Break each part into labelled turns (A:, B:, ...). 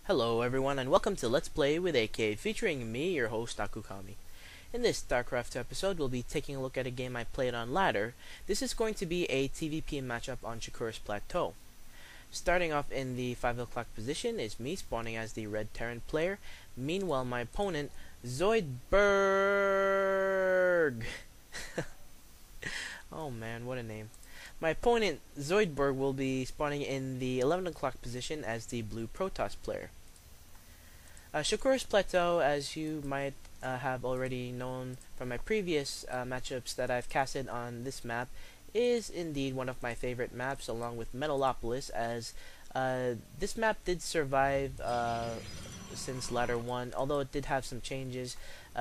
A: Hello everyone and welcome to Let's Play with AK, featuring me, your host Akukami. In this StarCraft episode, we'll be taking a look at a game I played on ladder. This is going to be a TVP matchup on Shakuras Plateau. Starting off in the 5 o'clock position is me, spawning as the red Terran player. Meanwhile, my opponent, zoidburrrrrrg. Oh man, what a name. My opponent, zoidburrrrrg, will be spawning in the 11 o'clock position as the blue Protoss player. Shakuras Plateau, as you might have already known from my previous matchups that I've casted on this map, is indeed one of my favorite maps, along with Metalopolis, as this map did survive since Ladder 1, although it did have some changes.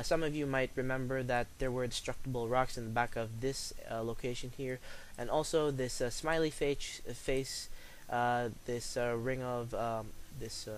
A: Some of you might remember that there were destructible rocks in the back of this location here, and also this smiley face, this ring of this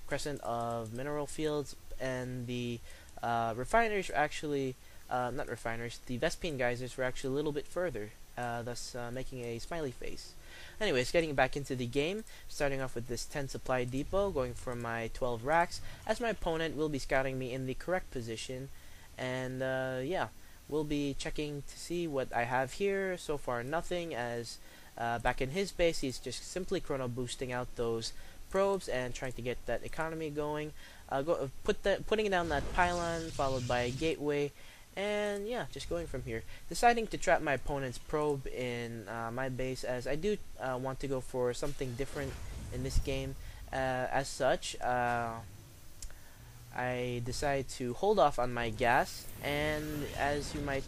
A: crescent of mineral fields, and the refineries were actually not refineries, the Vespine geysers were actually a little bit further, thus making a smiley face. Anyways, getting back into the game, starting off with this 10 supply depot, going for my 12 racks, as my opponent will be scouting me in the correct position, and yeah, we'll be checking to see what I have here. So far nothing, as back in his base he's just simply chrono boosting out those probes and trying to get that economy going, putting down that pylon followed by a gateway, and yeah, just going from here, deciding to trap my opponent's probe in my base, as I do want to go for something different in this game. As such, I decide to hold off on my gas, and as you might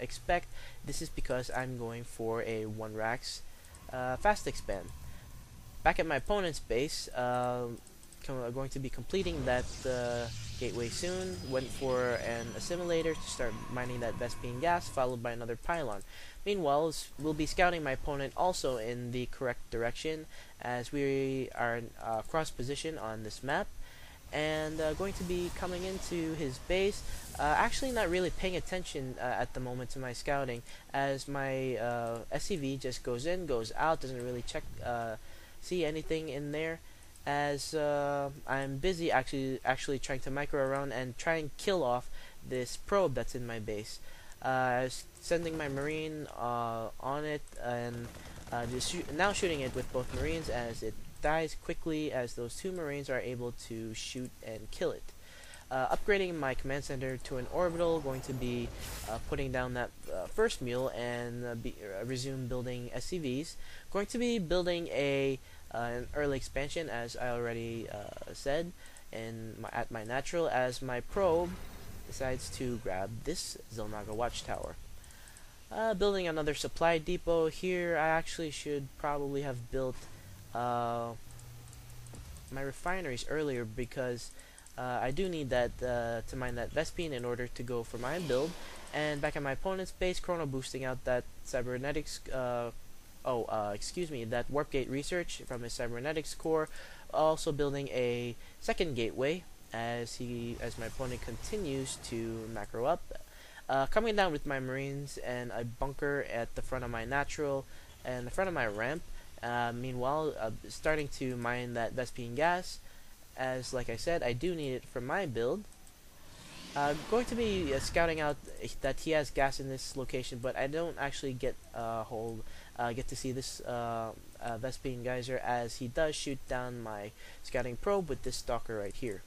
A: expect, this is because I'm going for a 1 racks fast expand. Back at my opponent's base, going to be completing that gateway soon. Went for an assimilator to start mining that Vespine gas, followed by another pylon. Meanwhile, we'll be scouting my opponent also in the correct direction, as we are cross position on this map, and going to be coming into his base. Actually not really paying attention at the moment to my scouting, as my SCV just goes in, goes out, doesn't really see anything in there, as I'm busy actually trying to micro around and try and kill off this probe that's in my base. Sending my marine on it, and now shooting it with both marines, as it dies quickly, as those 2 marines are able to shoot and kill it. Upgrading my command center to an orbital, going to be putting down that first mule and resume building SCVs. Going to be building an early expansion, as I already said, at my natural, as my probe decides to grab this Zilnaga watchtower. Building another supply depot here. I actually should probably have built my refineries earlier, because I do need that to mine that Vespine in order to go for my build. And back at my opponent's base, chrono boosting out that cybernetics that warp gate research from his cybernetics core. Also building a second gateway as my opponent continues to macro up. Coming down with my marines and a bunker at the front of my natural and the front of my ramp. Meanwhile, starting to mine that Vespine gas, as like I said, I do need it for my build. Going to be scouting out that he has gas in this location, but I don't actually get to see this Vespine geyser, as he does shoot down my scouting probe with this stalker right here.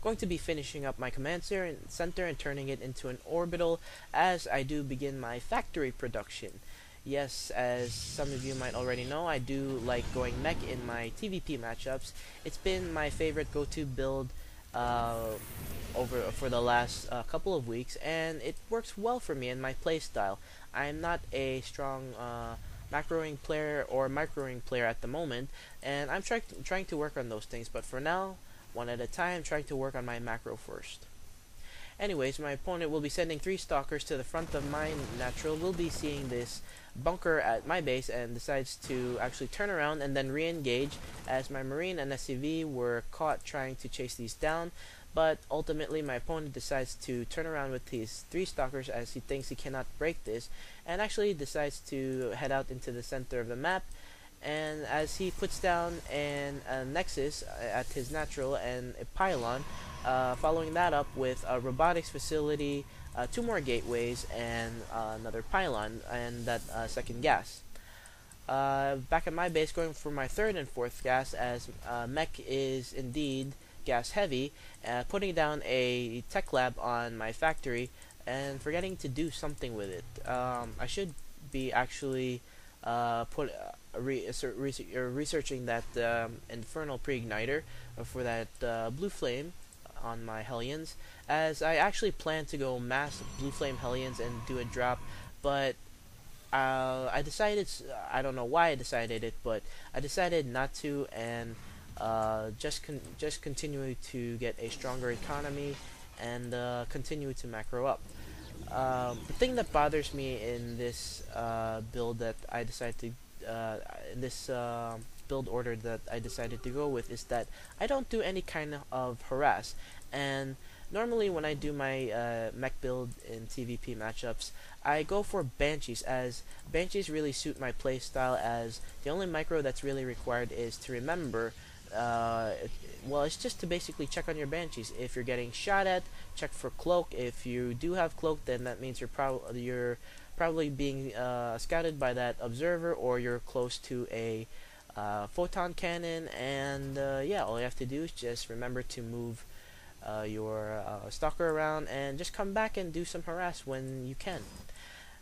A: Going to be finishing up my command center and turning it into an orbital, as I do begin my factory production. Yes, as some of you might already know, I do like going mech in my TVP matchups. It's been my favorite go-to build for the last couple of weeks, and it works well for me in my playstyle. I'm not a strong macroing player or microing player at the moment, and I'm trying to work on those things, but for now, one at a time, trying to work on my macro first. Anyways, my opponent will be sending 3 stalkers to the front of my natural. We'll be seeing this bunker at my base, and decides to actually turn around and then re-engage, as my marine and SCV were caught trying to chase these down. But ultimately my opponent decides to turn around with his 3 stalkers, as he thinks he cannot break this, and actually decides to head out into the center of the map, and as he puts down a nexus at his natural and a pylon, following that up with a robotics facility, two more gateways, and another pylon, and that second gas. Back at my base, going for my third and fourth gas, as mech is indeed gas heavy, putting down a tech lab on my factory and forgetting to do something with it. I should be actually researching that infernal pre-igniter for that blue flame on my Hellions, as I actually plan to go mass blue flame Hellions and do a drop, but I decided, I don't know why I decided it, but I decided not to, and just continue to get a stronger economy and continue to macro up. The thing that bothers me in this build that I decided to in this build order that I decided to go with is that I don't do any kind of harass, and normally when I do my mech build in TVP matchups, I go for Banshees, as Banshees really suit my playstyle, as the only micro that's really required is to remember, well, it's just to basically check on your Banshees. If you're getting shot at, check for cloak. If you do have cloak, then that means you're probably being scouted by that observer, or you're close to a photon cannon, and yeah, all you have to do is just remember to move your stalker around and just come back and do some harass when you can.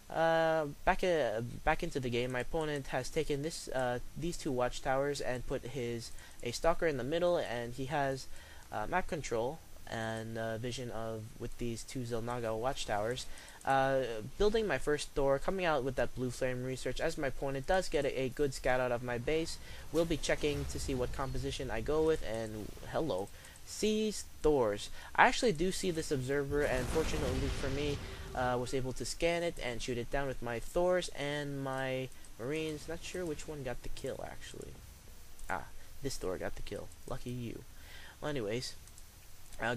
A: Back into the game, my opponent has taken these two watchtowers and put a stalker in the middle, and he has map control and vision of with these two Zelnaga watchtowers. Building my first door, coming out with that blue flame research, as my opponent does get a good scout out of my base. We'll be checking to see what composition I go with, and hello, sees Thors. I actually do see this observer, and fortunately for me, was able to scan it and shoot it down with my Thors and my Marines. Not sure which one got the kill, actually. This Thor got the kill. Lucky you. Well, anyways,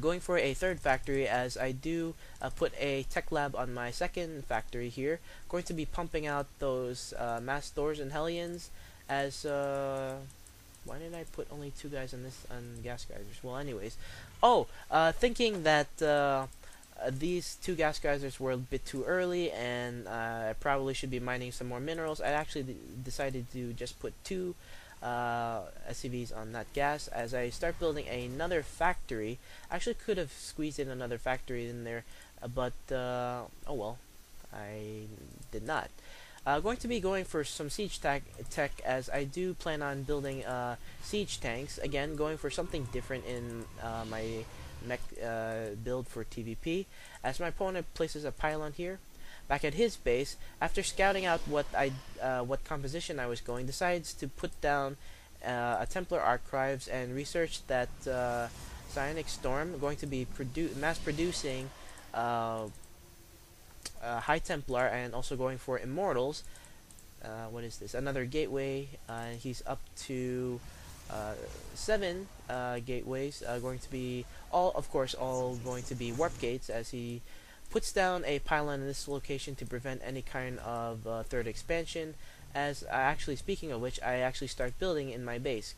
A: going for a third factory, as I do put a tech lab on my second factory here. Going to be pumping out those mass Thors and Hellions, as why did I put only two guys on gas geysers? Well, anyways, thinking that these two gas geysers were a bit too early, and I probably should be mining some more minerals, I actually decided to just put two SCVs on that gas. As I start building another factory, I actually could have squeezed in another factory in there, but oh well, I did not. Going to be going for some siege tech, as I do plan on building siege tanks. Again, going for something different in my mech build for TVP, as my opponent places a pylon here. Back at his base, after scouting out what composition I was going, decides to put down a Templar Archives and research that Psionic Storm, going to be mass producing High Templar, and also going for Immortals. What is this? Another gateway. He's up to 7 gateways. Going to be all going to be warp gates, as he puts down a pylon in this location to prevent any kind of third expansion. As actually, speaking of which, I actually start building in my base.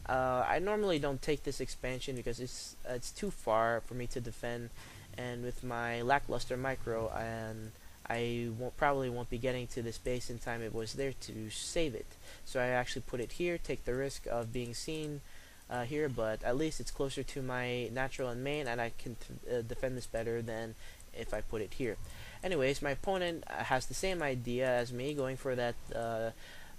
A: I normally don't take this expansion because it's too far for me to defend, and with my lackluster micro, and I probably won't be getting to this base in time it was there to save it. So I actually put it here, take the risk of being seen here, but at least it's closer to my natural and main, and I can defend this better than if I put it here. Anyways, my opponent has the same idea as me, going for that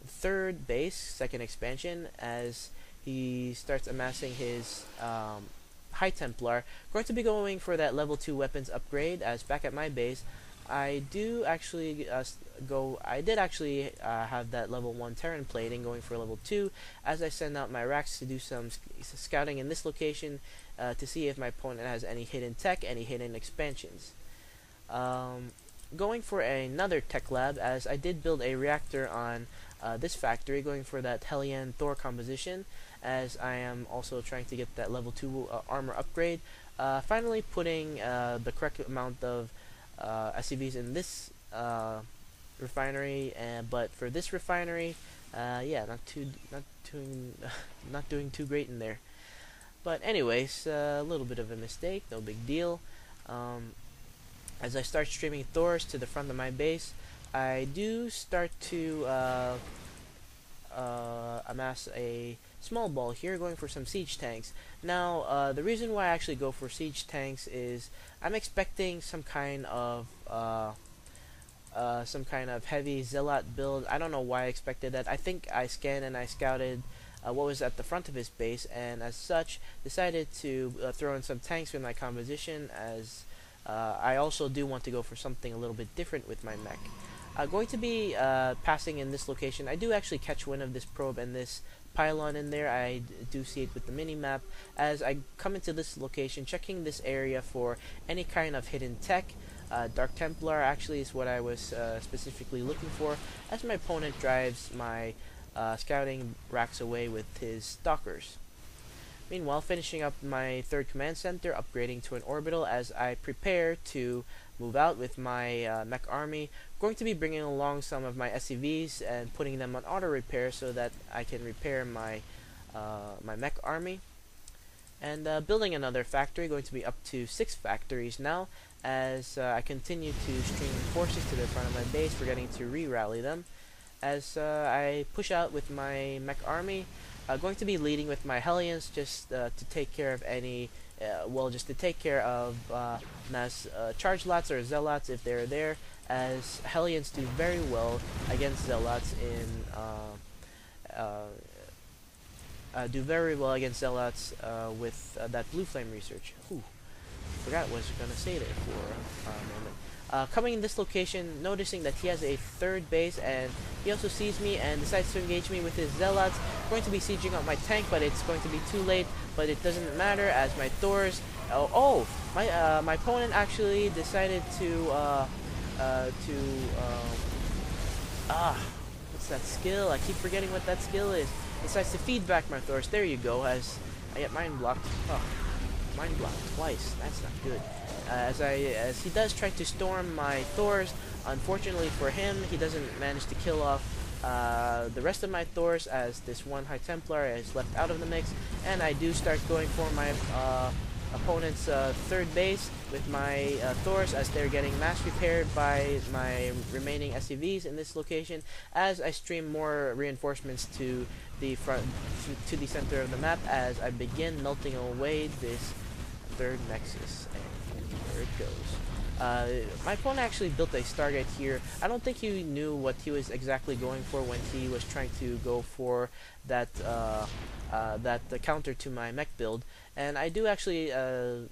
A: third base, second expansion, as he starts amassing his High Templar. Going to be going for that level 2 weapons upgrade, as back at my base, I do actually I did actually have that level 1 Terran plating, going for level 2, as I send out my racks to do some scouting in this location to see if my opponent has any hidden tech, any hidden expansions. Going for another tech lab, as I did build a reactor on this factory, going for that Hellion Thor composition, as I am also trying to get that level 2 armor upgrade. Finally putting the correct amount of SCVs in this refinery, but for this refinery, Yeah, not doing too great in there. But anyways, a little bit of a mistake, no big deal. Um, as I start streaming Thors to the front of my base, I do start to amass a small ball here, going for some siege tanks. Now, the reason why I actually go for siege tanks is I'm expecting some kind of heavy zealot build. I don't know why I expected that. I think I scanned and I scouted what was at the front of his base, and as such decided to throw in some tanks with my composition, as I also do want to go for something a little bit different with my mech. Going to be passing in this location. I do actually catch wind of this probe and this pylon in there. I do see it with the mini-map. As I come into this location, checking this area for any kind of hidden tech. Dark Templar actually is what I was specifically looking for, as my opponent drives my scouting racks away with his stalkers. Meanwhile, finishing up my third command center, upgrading to an orbital as I prepare to move out with my mech army. Going to be bringing along some of my SCVs and putting them on auto repair so that I can repair my my mech army. And building another factory, going to be up to 6 factories now, as I continue to stream forces to the front of my base, forgetting to re-rally them. As I push out with my mech army, going to be leading with my Hellions just to take care of any, just to take care of mass charge lots or zealots if they're there, as Hellions do very well against zealots in with that blue flame research. Ooh, forgot what I was gonna say there for a moment. Coming in this location, noticing that he has a third base, and he also sees me and decides to engage me with his zealots. Going to be sieging up my tank, but it's going to be too late. But it doesn't matter, as my Thors. My opponent actually decided to what's that skill? I keep forgetting what that skill is. Decides to feed back my Thors. There you go. As I get mind blocked. Oh, mind blocked twice. That's not good. As he does try to storm my Thors, unfortunately for him, he doesn't manage to kill off the rest of my Thors, as this one High Templar is left out of the mix, and I do start going for my opponent's third base with my Thors, as they're getting mass repaired by my remaining SCVs in this location, as I stream more reinforcements to the front, to the center of the map, as I begin melting away this third nexus. And there it goes. My opponent actually built a Stargate here. I don't think he knew what he was exactly going for when he was trying to go for that counter to my mech build. And I do actually, I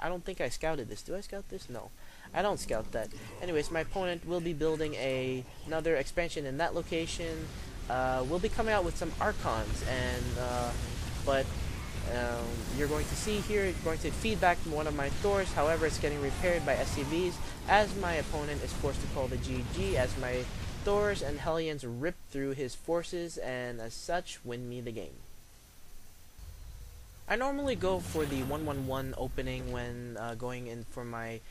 A: don't think I scouted this. Do I scout this? No, I don't scout that. Anyways, my opponent will be building another expansion in that location. We'll be coming out with some Archons, and you're going to see here, going to feed back one of my Thors. However, it's getting repaired by SCVs, as my opponent is forced to call the GG, as my Thors and Hellions rip through his forces, and as such, win me the game. I normally go for the 1-1-1 opening when going in for my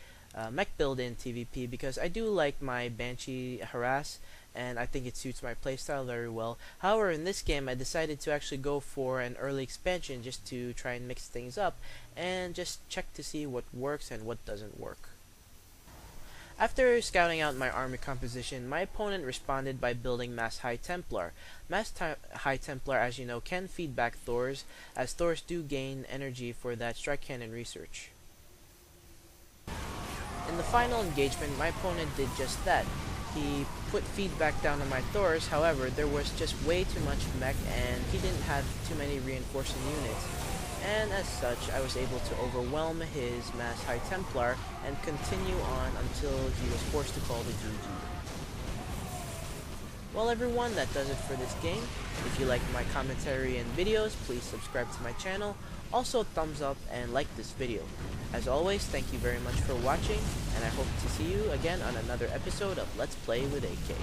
A: mech build in TVP, because I do like my Banshee harass, and I think it suits my playstyle very well. However, in this game, I decided to actually go for an early expansion just to try and mix things up and just check to see what works and what doesn't work. After scouting out my army composition, my opponent responded by building Mass High Templar. High Templar, as you know, can feed back Thors, as Thors do gain energy for that strike cannon research. In the final engagement, my opponent did just that. He put feedback down on my Thors. However, there was just way too much mech, and he didn't have too many reinforcing units. And as such, I was able to overwhelm his Mass High Templar and continue on until he was forced to call the GG. Well everyone, that does it for this game. If you like my commentary and videos, please subscribe to my channel. Also thumbs up and like this video. As always, thank you very much for watching, and I hope to see you again on another episode of Let's Play with AK.